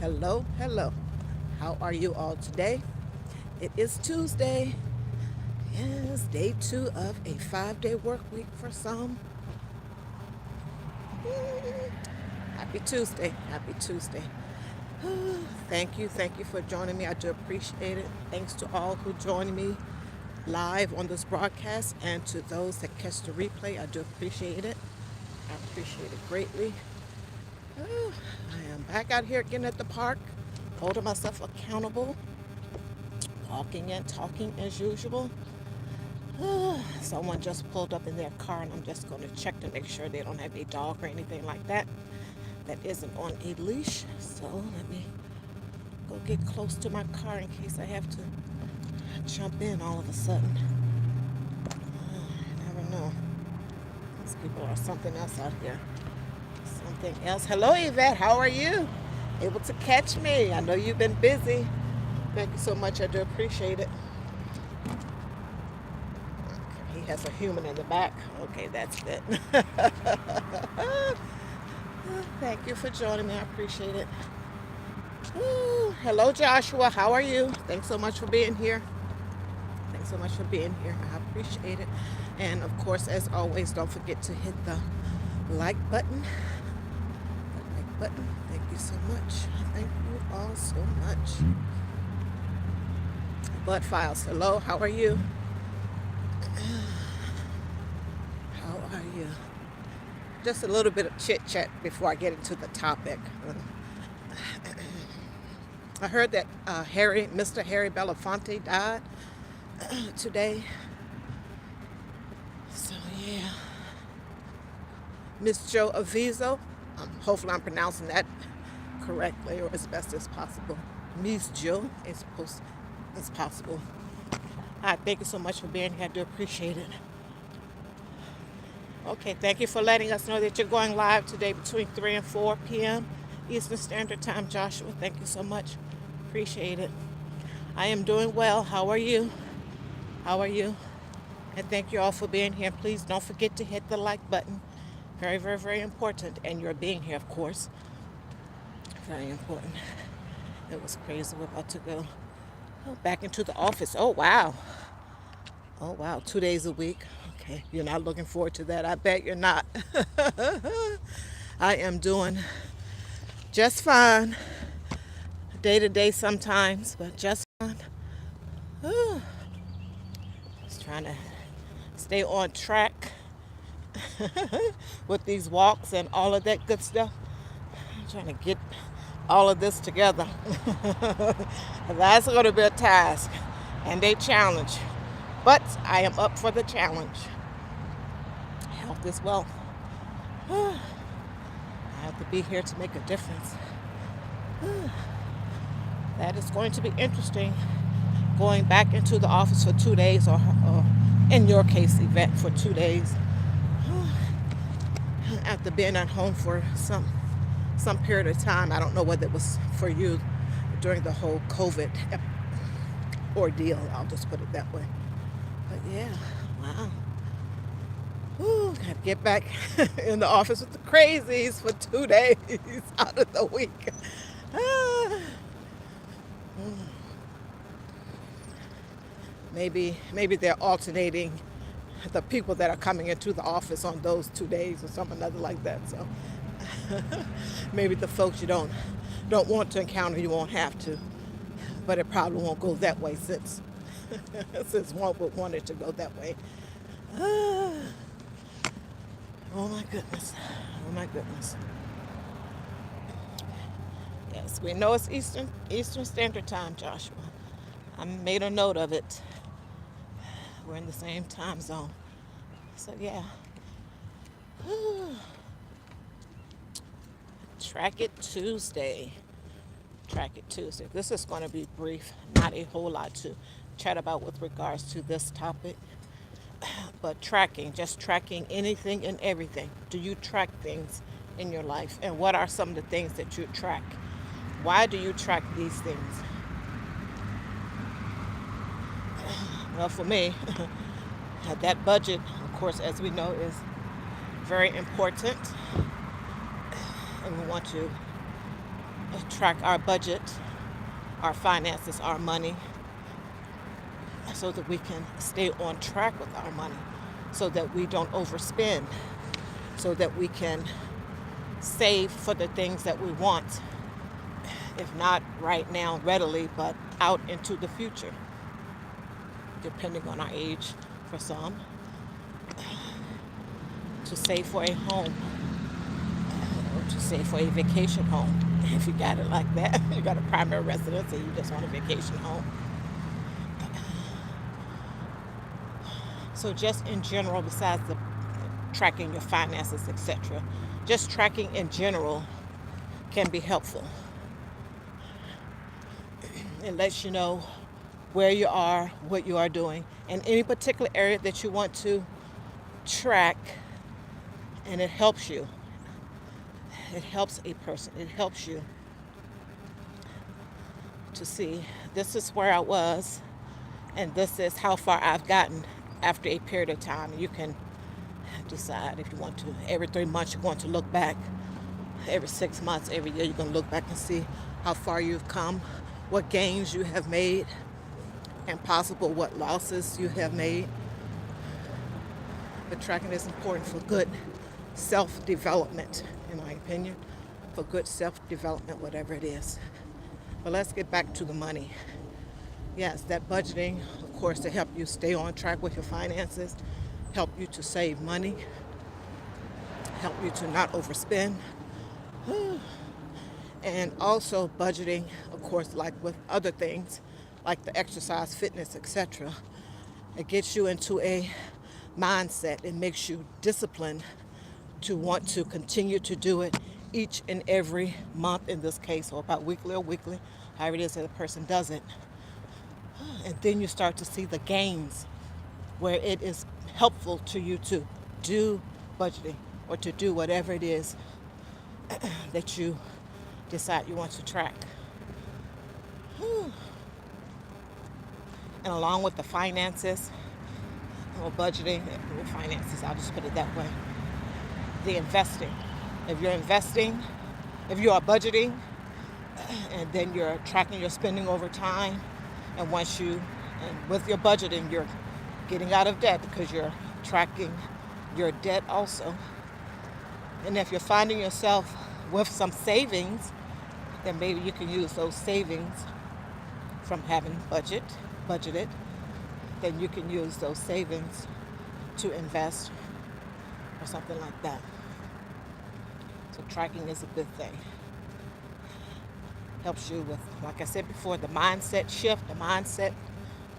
Hello, hello. How are you all today? It is Tuesday. Yes, day 2 of a 5-day work week for some. Happy Tuesday. Happy Tuesday. Thank you for joining me. I do appreciate it. Thanks to all who join me live on this broadcast and to those that catch the replay. I do appreciate it. I appreciate it greatly. I am back out here again at the park, holding myself accountable, walking and talking as usual. Someone just pulled up in their car, and I'm just going to check to make sure they don't have a dog or anything like that that isn't on a leash. So let me go get close to my car in case I have to jump in all of a sudden. I never know. These people are something else out here. Something else. Hello, Yvette. How are you? Able to catch me? I know you've been busy. Thank you so much. I do appreciate it. Okay, he has a human in the back. Okay, that's it. Thank you for joining me. I appreciate it. Hello, Joshua. How are you? Thanks so much for being here. Thanks so much for being here. I appreciate it. And of course, as always, don't forget to hit the like button. The like button. Thank you so much. Thank you all so much. Bud Files. Hello. How are you? How are you? Just a little bit of chit chat before I get into the topic. I heard that Mr. Harry Belafonte died today. So yeah, Miss Joe Avizo. Hopefully I'm pronouncing that correctly or as best as possible. Miss Joe, as possible. Thank you so much for being here. I do appreciate it. Okay, thank you for letting us know that you're going live today between 3 and 4 p.m. Eastern Standard Time, Joshua. Thank you so much. Appreciate it. I am doing well. How are you? How are you? And thank you all for being here. Please don't forget to hit the like button. Very, very, very important. And your being here, of course. Very important. It was crazy. We're about to go back into the office. Oh, wow. Oh, wow. 2 days a week. Okay. You're not looking forward to that. I bet you're not. I am doing just fine. Day to day sometimes, but just fine. Just trying to stay on track with these walks and all of that good stuff. I'm trying to get all of this together. That's going to be a task and a challenge. But I am up for the challenge. Health is wealth. I have to be here to make a difference. That is going to be interesting. Going back into the office for 2 days, or in your case, Yvette, for 2 days. After being at home for some period of time. I don't know whether it was for you during the whole COVID ordeal. I'll just put it that way. But yeah, wow. Gotta get back in the office with the crazies for 2 days out of the week. Maybe they're alternating the people that are coming into the office on those 2 days or something other like that. So maybe the folks you don't want to encounter, you won't have to. But it probably won't go that way since one would want it to go that way. Oh my goodness. Oh my goodness. Yes, we know it's Eastern Standard Time, Joshua. I made a note of it. We're in the same time zone. So yeah. Track It Tuesday. Track It Tuesday. This is going to be brief. Not a whole lot to chat about with regards to this topic. But just tracking anything and everything. Do you track things in your life? And what are some of the things that you track? Why do you track these things? Well, for me, that budget, of course, as we know, is very important. And we want to track our budget, our finances, our money, so that we can stay on track with our money, so that we don't overspend, so that we can save for the things that we want, if not right now readily, but out into the future, depending on our age for some, to save for a home, or to save for a vacation home. If you got it like that, you got a primary residence and you just want a vacation home. So just in general, besides the tracking your finances, etc., just tracking in general can be helpful. It lets you know where you are, what you are doing, and any particular area that you want to track, and it helps you. It helps a person. It helps you to see this is where I was, and this is how far I've gotten after a period of time. You can decide if you want to. Every 3 months, you're going to look back. Every 6 months, every year, you're going to look back and see how far you've come, what gains you have made, and possible what losses you have made. But tracking is important for good self-development, in my opinion, for good self-development, whatever it is. But let's get back to the money. Yes, that budgeting, of course, to help you stay on track with your finances, help you to save money, help you to not overspend. And also budgeting, of course, like with other things, like the exercise, fitness, etc. It gets you into a mindset. It makes you disciplined to want to continue to do it each and every month in this case, or about weekly or weekly, however it is that a person does it. And then you start to see the gains where it is helpful to you to do budgeting or to do whatever it is that you decide you want to track. And along with the finances, or budgeting, or finances, I'll just put it that way, the investing. If you're investing, if you are budgeting, and then you're tracking your spending over time, and with your budgeting, you're getting out of debt because you're tracking your debt also. And if you're finding yourself with some savings, then maybe you can use those savings from having budgeted, then you can use those savings to invest or something like that. So tracking is a good thing. Helps you with, like I said before, the mindset shift, the mindset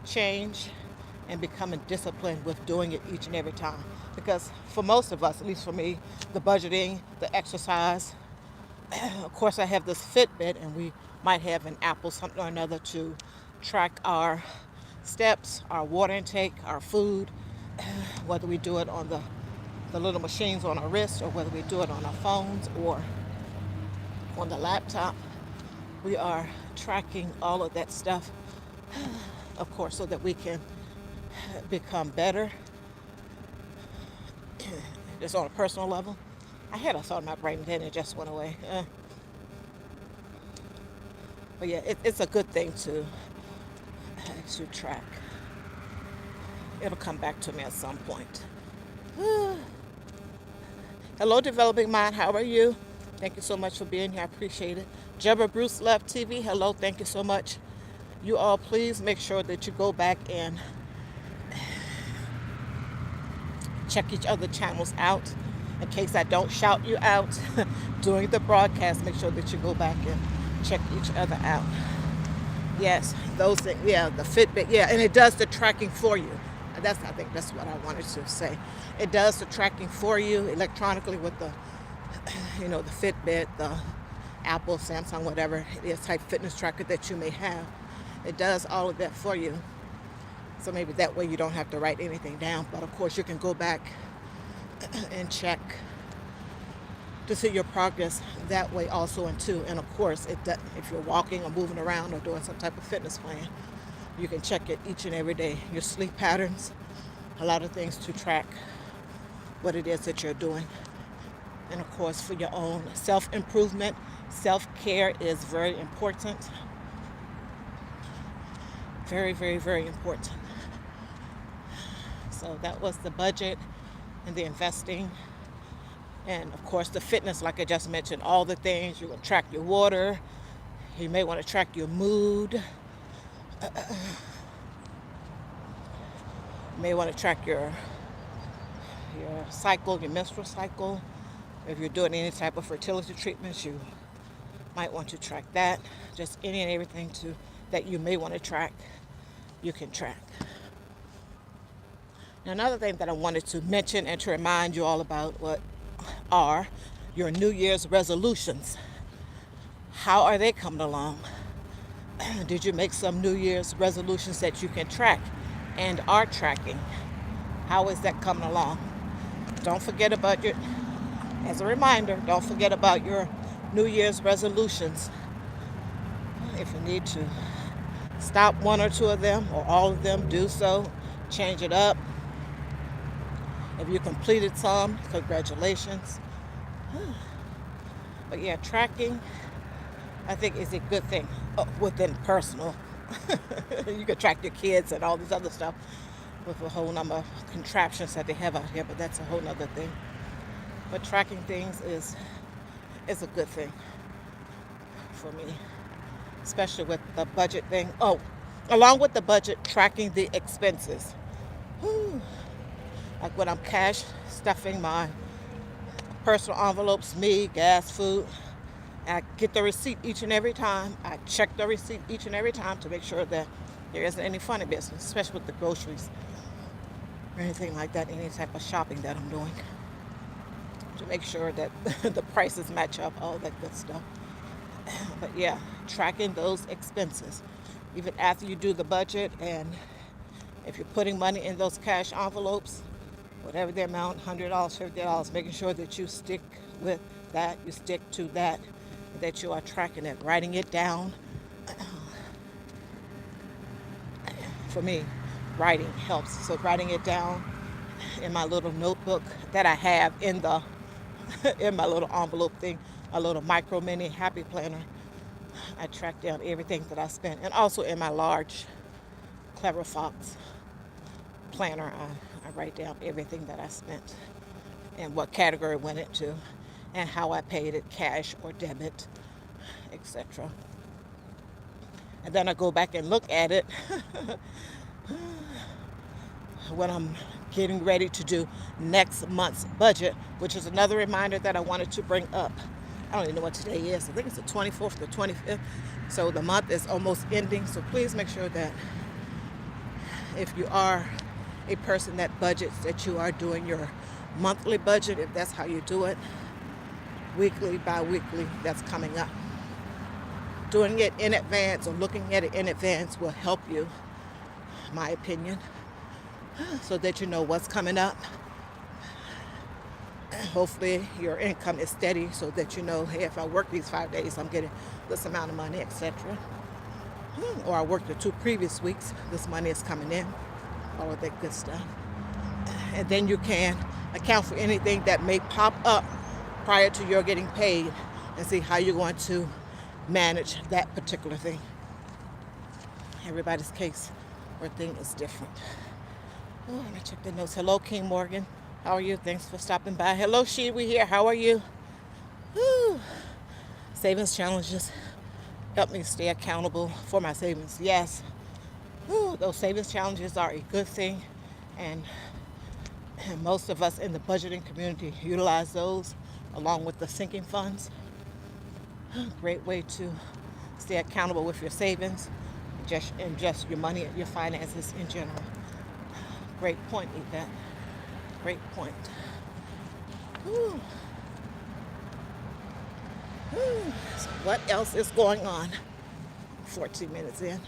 change, and becoming disciplined with doing it each and every time. Because for most of us, at least for me, the budgeting, the exercise, of course I have this Fitbit, and we might have an Apple something or another to track our steps, our water intake, our food, whether we do it on the little machines on our wrist, or whether we do it on our phones or on the laptop. We are tracking all of that stuff, of course, so that we can become better. Just on a personal level. I had a thought in my brain, then it just went away. But yeah, it's a good thing to track. It'll come back to me at some point. Hello, Developing Mind. How are you? Thank you so much for being here. I appreciate it. Jebba Bruce Love TV. Hello. Thank you so much. You all, please make sure that you go back and check each other channels out. In case I don't shout you out during the broadcast, make sure that you go back and check each other out. Yes, those things. Yeah, the Fitbit. Yeah, and it does the tracking for you. I think that's what I wanted to say. It does the tracking for you electronically with the Fitbit, the Apple, Samsung, whatever it is, type fitness tracker that you may have. It does all of that for you. So maybe that way you don't have to write anything down. But of course you can go back and check to see your progress that way also. And of course, if you're walking or moving around or doing some type of fitness plan, you can check it each and every day. Your sleep patterns, a lot of things to track what it is that you're doing. And of course, for your own self-improvement Self-care is very important. Very, very, very important. So that was the budget and the investing. And of course, the fitness, like I just mentioned, all the things. You will track your water. You may want to track your mood. You may want to track your cycle, your menstrual cycle. If you're doing any type of fertility treatments, you might want to track that. Just any and everything that you may want to track, you can track. Now, another thing that I wanted to mention and to remind you all about what are your New Year's resolutions. How are they coming along? Did you make some New Year's resolutions that you can track and are tracking? How is that coming along? Don't forget about as a reminder, don't forget about your New Year's resolutions. If you need to stop one or two of them or all of them, do so. Change it up. If you completed some, congratulations. But yeah, tracking, I think, is a good thing within personal. You can track your kids and all this other stuff with a whole number of contraptions that they have out here, but that's a whole other thing. But tracking things is a good thing for me, especially with the budget thing. Oh, along with the budget, tracking the expenses. Whew. Like when I'm cash stuffing my personal envelopes, gas, food, I get the receipt each and every time. I check the receipt each and every time to make sure that there isn't any funny business, especially with the groceries or anything like that, any type of shopping that I'm doing, to make sure that the prices match up, all that good stuff. But yeah, tracking those expenses, even after you do the budget, and if you're putting money in those cash envelopes, whatever the amount, $100, $50, making sure that you stick with that, you stick to that, that you are tracking it, writing it down. For me, writing helps. So writing it down in my little notebook that I have in my little envelope thing, a little micro mini happy planner. I track down everything that I spent, and also in my large Clever Fox planner, I write down everything that I spent and what category it went into and how I paid it, cash or debit, etc. And then I go back and look at it when I'm getting ready to do next month's budget, which is another reminder that I wanted to bring up. I don't even know what today is. I think it's the 24th or 25th. So the month is almost ending. So please make sure that if you are a person that budgets, that you are doing your monthly budget, if that's how you do it, weekly, bi-weekly, that's coming up. Doing it in advance or looking at it in advance will help you, my opinion, so that you know what's coming up. Hopefully your income is steady so that you know, hey, if I work these 5 days, I'm getting this amount of money, etc. Or I worked the 2 previous weeks, this money is coming in, all of that good stuff. And then you can account for anything that may pop up prior to your getting paid and see how you're going to manage that particular thing. Everybody's case or thing is different. Oh, let me check the notes. Hello, King Morgan. How are you? Thanks for stopping by. Hello, She, we here. How are you? Whew. Savings challenges help me stay accountable for my savings. Yes, those savings challenges are a good thing, and most of us in the budgeting community utilize those along with the sinking funds. Great way to stay accountable with your savings and just your money and your finances in general. Great point, Yvette. Great point. Whew. Whew. So what else is going on? 14 minutes in.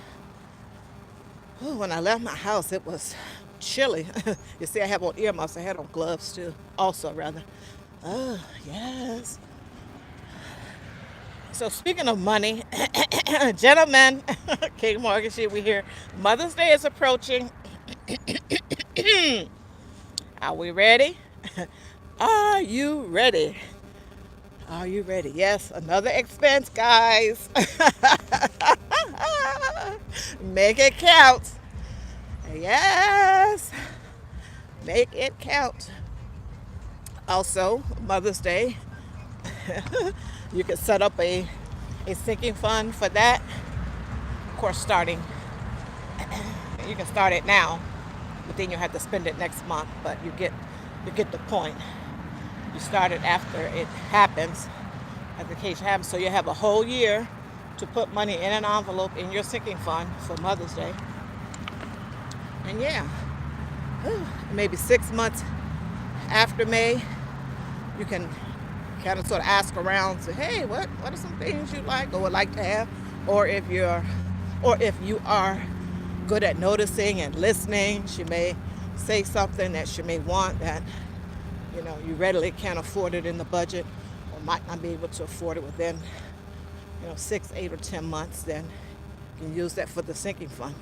Whew, when I left my house, it was chilly. You see, I have on earmuffs. I had on gloves too. Also, rather. Oh, yes. So speaking of money, gentlemen, King Morgan, we here. Mother's Day is approaching. Are we ready? Are you ready? Are you ready? Yes, another expense, guys. Make it count. Yes, make it count. Also, Mother's Day, you can set up a sinking fund for that. Of course, you can start it now, but then you have to spend it next month. But you get the point. You start it after it happens, as the case happens. So you have a whole year to put money in an envelope in your sinking fund for Mother's Day. And yeah, maybe 6 months after May, you can kind of sort of ask around, say, hey, what are some things you like or would like to have? Or if you are good at noticing and listening, she may say something that she may want that you readily can't afford it in the budget, or might not be able to afford it within 6, 8, or 10 months. Then you can use that for the sinking fund.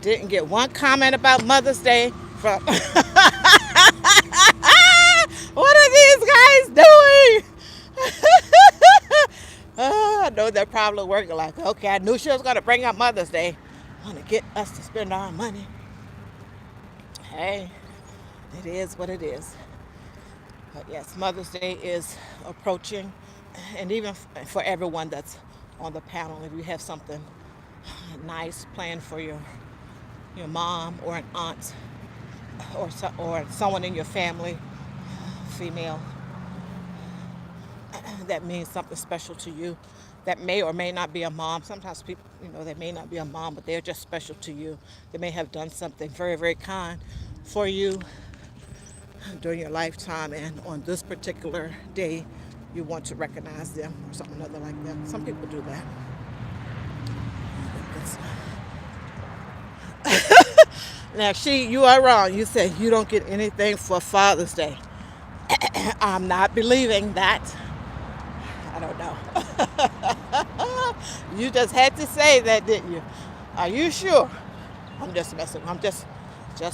Didn't get one comment about Mother's Day from. What are these guys doing? I know they're probably working like, okay, I knew she was going to bring up Mother's Day. I want to get us to spend our money. Hey, it is what it is. But yes, Mother's Day is approaching. And even for everyone that's on the panel, if you have something nice planned for your mom or an aunt or someone in your family, female, that means something special to you, that may or may not be a mom. Sometimes people, they may not be a mom, but they're just special to you. They may have done something very, very kind for you during your lifetime, and on this particular day, you want to recognize them or something other like that. Some people do that. Now, you are wrong. You said you don't get anything for Father's Day. I'm not believing that. I don't know. You just had to say that, didn't you? Are you sure? I'm just messing. I'm just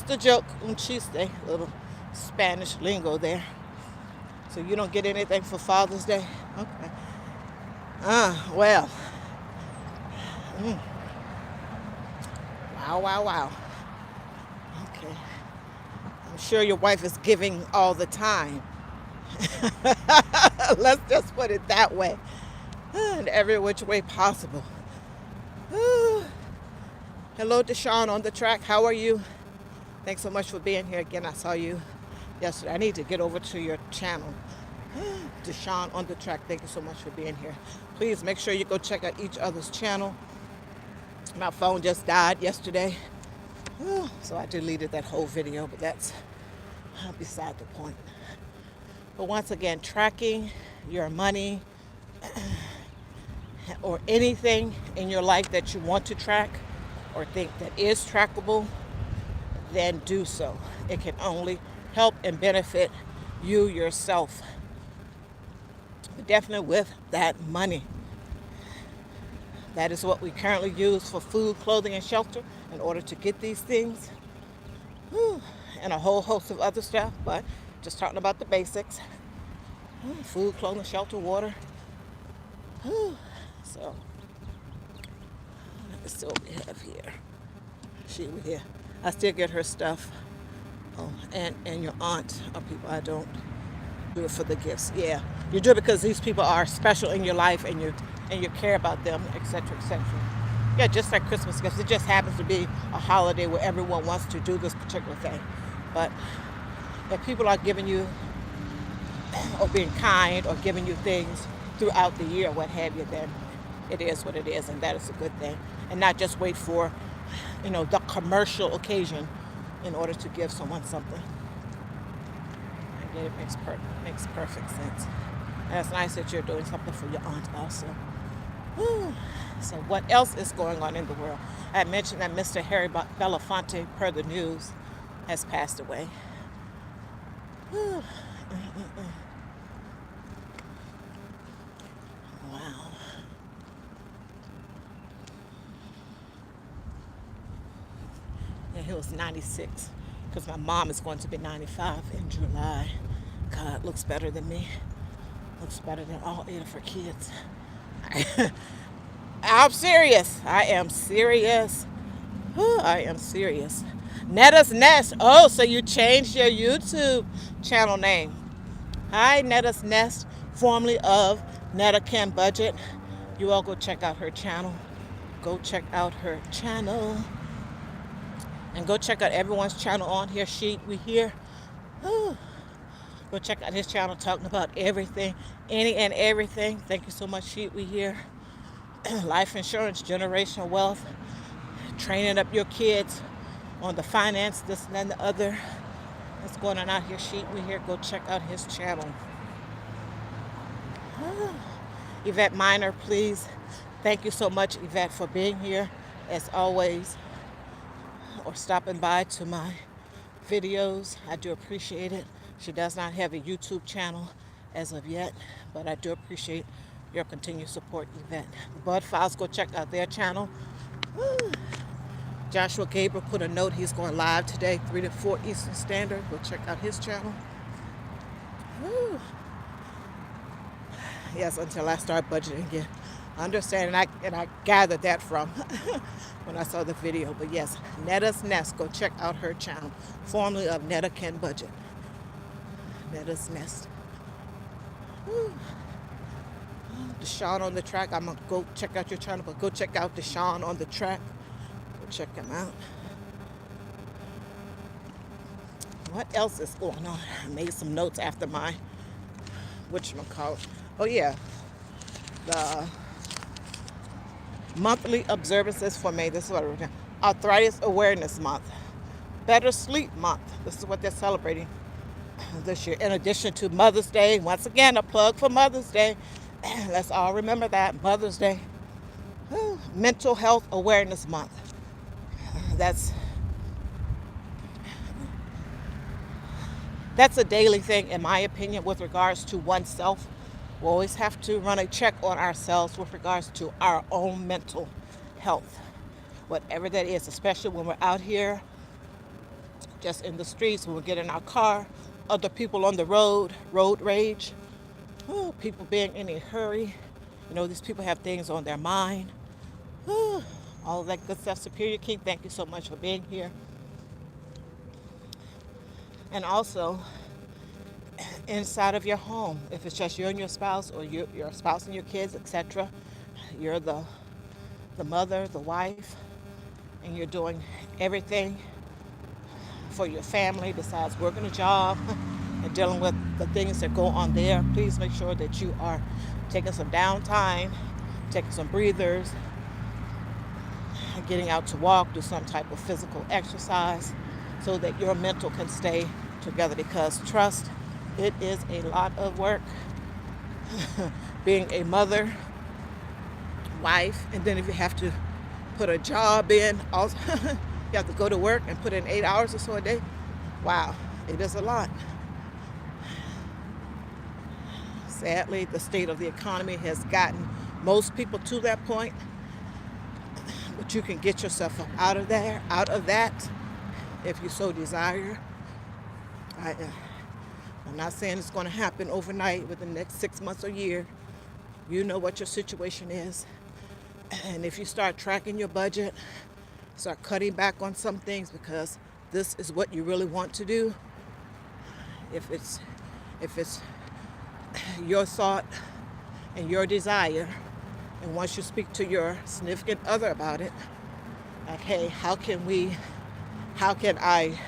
a joke. Un chiste, little Spanish lingo there. So you don't get anything for Father's Day? Okay. Well. Wow. Okay. I'm sure your wife is giving all the time. Let's just put it that way. In every which way possible. Hello, Deshaun on the track. How are you? Thanks so much for being here again. I saw you yesterday. I need to get over to your channel. Deshaun on the track. Thank you so much for being here. Please make sure you go check out each other's channel. My phone just died yesterday. So I deleted that whole video, but that's beside the point. But once again, tracking your money or anything in your life that you want to track or think that is trackable, then do so. It can only help and benefit you yourself. But definitely with that money. That is what we currently use for food, clothing, and shelter in order to get these things. And a whole host of other stuff, but just talking about the basics. Food, clothing, shelter, water. So, let's see what we have here. She over here. I still get her stuff. Oh, and your aunt are people I don't do it for the gifts. Yeah, you do it because these people are special in your life, and you care about them, etc., etc. Yeah, just like Christmas gifts. It just happens to be a holiday where everyone wants to do this particular thing. But if people are giving you or being kind or giving you things throughout the year, what have you, then it is what it is, and that is a good thing. And not just wait for, the commercial occasion in order to give someone something. I get it. Makes perfect sense. And it's nice that you're doing something for your aunt also. So what else is going on in the world? I had mentioned that Mr. Harry Belafonte, per the news, has passed away. Wow. Yeah, he was 96, because my mom is going to be 95 in July. God, looks better than me. Looks better than all 8 of her kids. I'm serious. I am serious. Whew, I am serious. Netta's Nest. Oh, so you changed your YouTube channel name. Hi, Netta's Nest, formerly of Netta Can Budget. You all go check out her channel. Go check out her channel. And go check out everyone's channel on here. Sheet We Hear. Whew. Go check out his channel talking about everything, any and everything. Thank you so much, Sheet We Hear. Life insurance, generational wealth, training up your kids on the finance, this and the other. What's going on out here, Sheet We Hear. Go check out his channel. Yvette Minor, please. Thank you so much, Yvette, for being here, as always, or stopping by to my videos. I do appreciate it. She does not have a YouTube channel as of yet, but I do appreciate your continued support, Yvette. The Bud Files, go check out their channel. Woo. Joshua Gabriel put a note. He's going live today, 3 to 4 Eastern Standard. Go check out his channel. Woo. Yes, until I start budgeting again. I understand, and I gathered that from when I saw the video. But yes, Netta's Nest. Go check out her channel, formerly of Netta Can Budget. Netta's Nest. Woo. Deshaun on the Track. I'm going to go check out your channel, but go check out Deshaun on the Track. Go check him out. What else is going on? I made some notes after my, whatchamacallit. Oh, yeah. The monthly observances for May. This is what I wrote down. Arthritis Awareness Month. Better Sleep Month. This is what they're celebrating this year. In addition to Mother's Day. Once again, a plug for Mother's Day. Let's all remember that. Mother's Day. Mental Health Awareness Month. That's a daily thing, in my opinion, with regards to oneself. We always have to run a check on ourselves with regards to our own mental health. Whatever that is, especially when we're out here just in the streets, when we get in our car, other people on the road rage, people being in a hurry. You know, these people have things on their mind. All of that good stuff. Superior King, thank you so much for being here. And also, inside of your home, if it's just you and your spouse, or your spouse and your kids, etc., you're the mother, the wife, and you're doing everything for your family besides working a job and dealing with the things that go on there. Please make sure that you are taking some downtime, taking some breathers, getting out to walk, do some type of physical exercise so that your mental can stay together, because trust, it is a lot of work being a mother, wife, and then if you have to put a job in, also you have to go to work and put in 8 hours or so a day. Wow, it is a lot. Sadly, the state of the economy has gotten most people to that point, but you can get yourself out of that, if you so desire. I'm not saying it's going to happen overnight within the next 6 months or year. You know what your situation is. And if you start tracking your budget, start cutting back on some things because this is what you really want to do. If it's your thought and your desire, and once you speak to your significant other about it, like, hey, how can I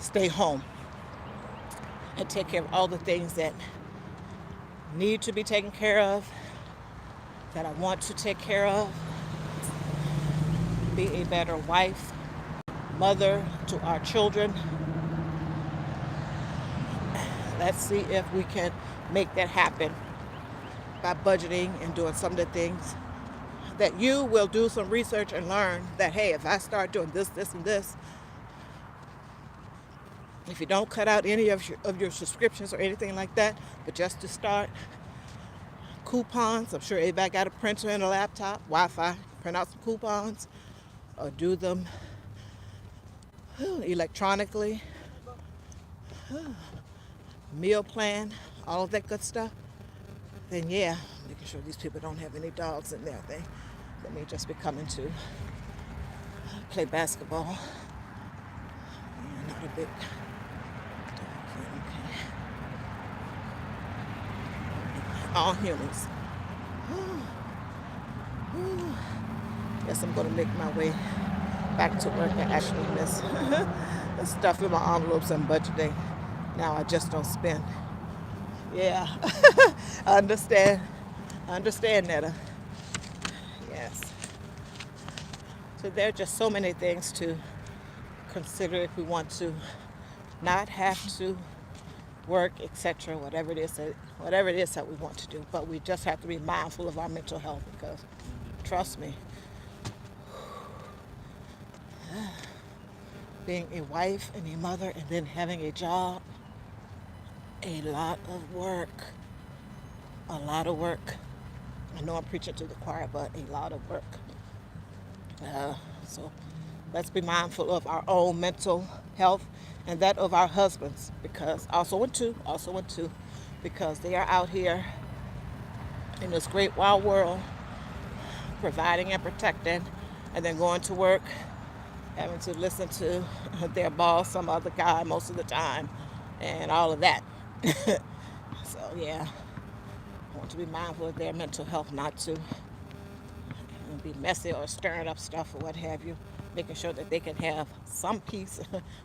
stay home and take care of all the things that need to be taken care of, that I want to take care of, be a better wife, mother to our children. Let's see if we can make that happen by budgeting and doing some of the things that you will do some research and learn that, hey, if I start doing this, and this, if you don't cut out any of your subscriptions or anything like that, but just to start, coupons. I'm sure everybody got a printer and a laptop, Wi-Fi, print out some coupons or do them electronically. Meal plan, all of that good stuff. then yeah, making sure these people don't have any dogs in there. They may just be coming to play basketball. Yeah, not a big dog fan, okay. All humans. Guess I'm gonna make my way back to work. I actually miss the stuff in my envelopes and budgeting. Now I just don't spend. Yeah, I understand. I understand, Netta. Yes. So there are just so many things to consider if we want to not have to work, etc. Whatever it is that we want to do. But we just have to be mindful of our mental health because, trust me, being a wife and a mother and then having a job, a lot of work. A lot of work. I know I'm preaching to the choir, but a lot of work. So let's be mindful of our own mental health and that of our husbands, because also want to, because they are out here in this great wild world providing and protecting, and then going to work having to listen to their boss, some other guy most of the time, and all of that. So yeah, I want to be mindful of their mental health, not to be messy or stirring up stuff or what have you, making sure that they can have some peace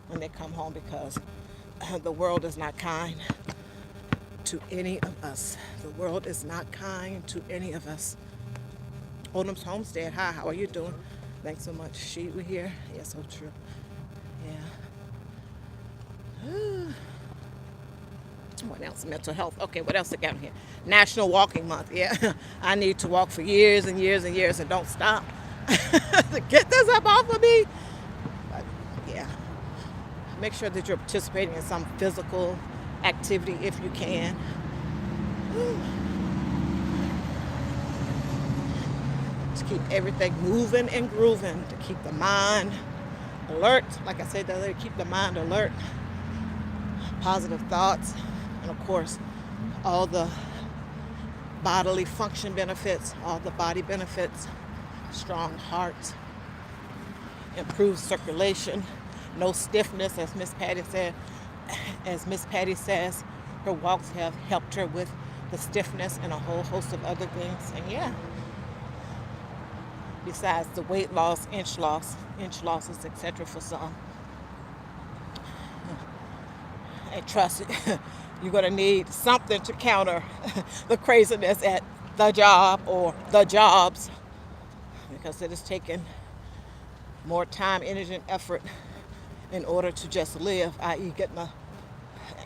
when they come home, because the world is not kind to any of us. The world is not kind to any of us. Odom's Homestead, hi, how are you doing? Thanks so much. We here? Yeah, so true. Yeah. What else? Mental health. Okay, what else I got here? National Walking Month. Yeah, I need to walk for years and years and years and don't stop. Get this up off of me. But yeah, make sure that you're participating in some physical activity if you can. To keep everything moving and grooving, to keep the mind alert. Like I said the other day, keep the mind alert. Positive thoughts. And of course, all the bodily function benefits, all the body benefits, strong heart, improved circulation, no stiffness, as Miss Patty said. As Miss Patty says, her walks have helped her with the stiffness and a whole host of other things. And yeah, besides the weight loss, inch losses, etc. for some. And trust it, you're going to need something to counter the craziness at the job or the jobs, because it is taking more time, energy, and effort in order to just live, i.e. getting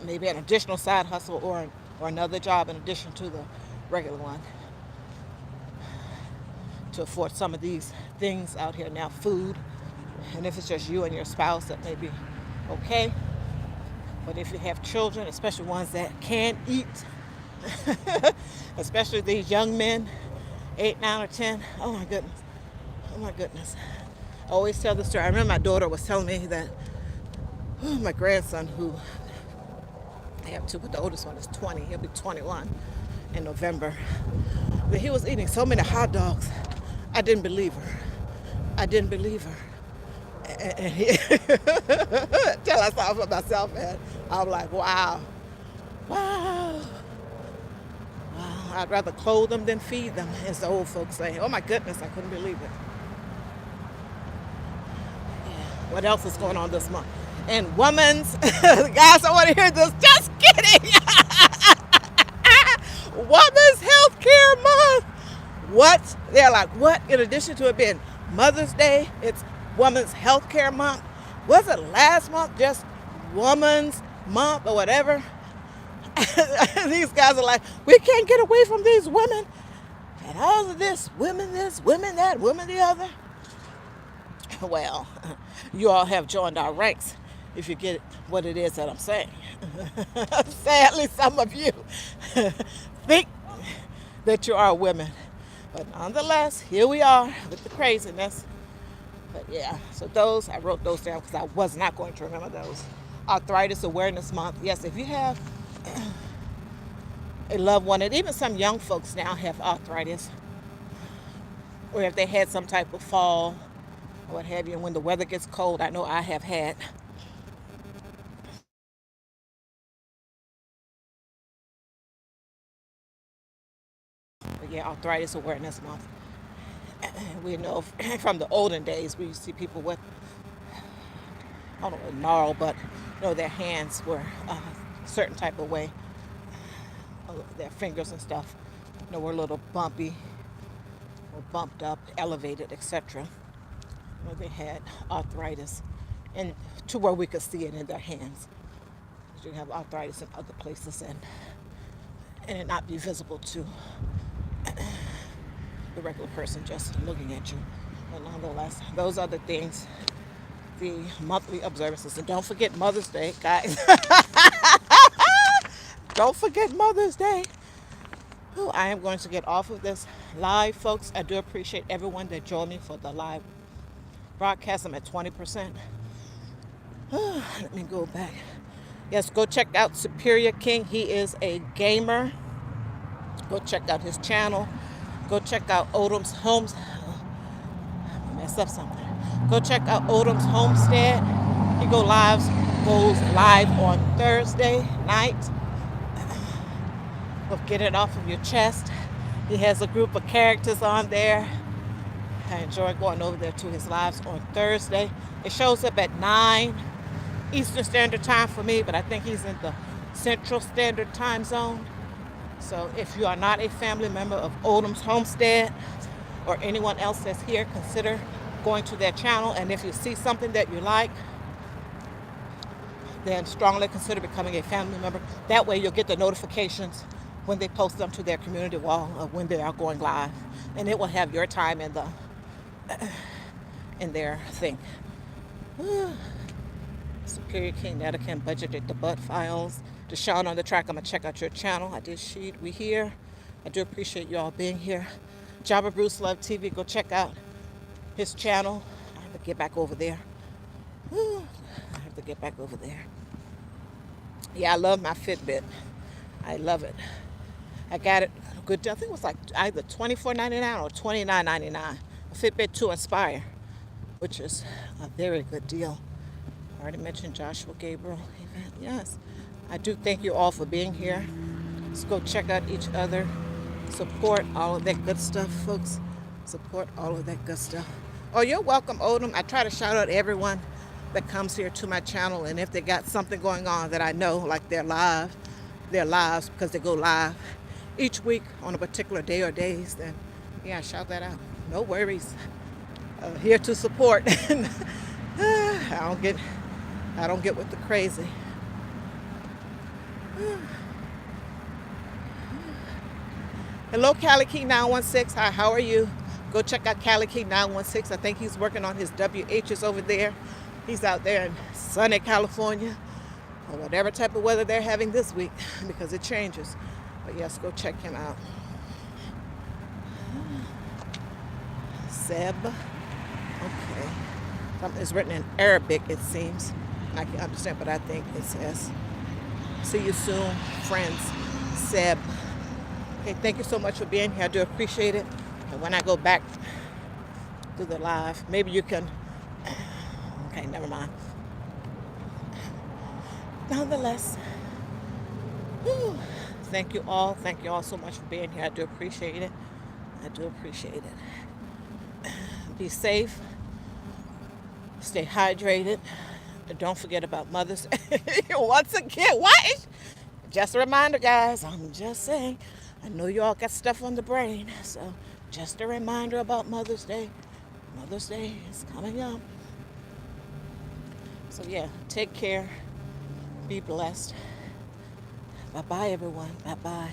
maybe an additional side hustle or another job in addition to the regular one, to afford some of these things out here now, food. And if it's just you and your spouse, that may be okay. But if you have children, especially ones that can eat, especially these young men, 8, 9, or 10, oh my goodness. I always tell the story. I remember my daughter was telling me that my grandson, who I have two, but the oldest one is 20, he'll be 21 in November, that he was eating so many hot dogs. I didn't believe her. And he tell I saw for myself, and I'm like, wow. I'd rather clothe them than feed them, as the old folks say. Oh my goodness, I couldn't believe it. Yeah. What else is going on this month? And women's, guys, I want to hear this. Just kidding. Women's Health Care Month. What? They're like, what? In addition to it being Mother's Day, it's Women's Health Care Month. Was it last month just Women's Month or whatever? These guys are like, we can't get away from these women. And all of this, women that, women the other. Well, you all have joined our ranks if you get what it is that I'm saying. Sadly, some of you think that you are women. But nonetheless, here we are with the craziness. But yeah, so those, I wrote those down because I was not going to remember those. Arthritis Awareness Month. Yes, if you have a loved one, and even some young folks now have arthritis, or if they had some type of fall or what have you. And when the weather gets cold, I know I have had. But yeah, Arthritis Awareness Month. We know from the olden days, we used to see people with, I don't know, gnarl, but their hands were a certain type of way. Their fingers and stuff, were a little bumpy or bumped up, elevated, etc. They had arthritis, and to where we could see it in their hands. You have arthritis in other places, and it not be visible to the regular person just looking at you. But nonetheless, those are the things, the monthly observances. And don't forget Mother's Day, guys. Don't forget Mother's Day. Ooh, I am going to get off of this live, folks. I do appreciate everyone that joined me for the live broadcast. I'm at 20%. Let me go back. Yes, go check out Superior King. He is a gamer. Go check out his channel. Go check out Odom's Homes. Mess up something. Go check out Odom's Homestead. He goes live on Thursday night. Get it off of your chest. He has a group of characters on there. I enjoy going over there to his lives on Thursday. It shows up at 9 Eastern Standard Time for me, but I think he's in the Central Standard Time Zone. So if you are not a family member of Odom's Homestead or anyone else that's here, consider going to their channel. And if you see something that you like, then strongly consider becoming a family member. That way you'll get the notifications when they post them to their community wall of when they are going live. And it will have your time in their thing. Superior King Netican budgeted the butt files. Deshaun on the track. I'm gonna check out your channel. I did sheet. We here. I do appreciate you all being here. Jabba Bruce Love TV. Go check out his channel. I have to get back over there. Yeah, I love my Fitbit. I love it. I got it a good deal. I think it was like either $24.99 or $29.99. A Fitbit 2 Inspire, which is a very good deal. I already mentioned Joshua Gabriel event. Yes. I do thank you all for being here. Let's go check out each other. Support all of that good stuff, folks. Support all of that good stuff. Oh, you're welcome, Odom. I try to shout out everyone that comes here to my channel, and if they got something going on that I know, like their lives, because they go live each week on a particular day or days, then yeah, shout that out. No worries. Here to support. I don't get with the crazy. Hello, Cali Key 916. Hi, how are you? Go check out Cali Key 916. I think he's working on his WHs over there. He's out there in sunny California, or whatever type of weather they're having this week, because it changes. But yes, go check him out. Seb. Okay. Something is written in Arabic, it seems. I can understand, but I think it says, see you soon, friends. Seb. Okay, thank you so much for being here. I do appreciate it. And when I go back to the live, maybe you can... Okay, never mind. Nonetheless, thank you all. Thank you all so much for being here. I do appreciate it. Be safe. Stay hydrated. Don't forget about Mother's Day. Once again, what? Just a reminder, guys. I'm just saying. I know you all got stuff on the brain. So just a reminder about Mother's Day. Mother's Day is coming up. So yeah, take care. Be blessed. Bye-bye, everyone. Bye-bye.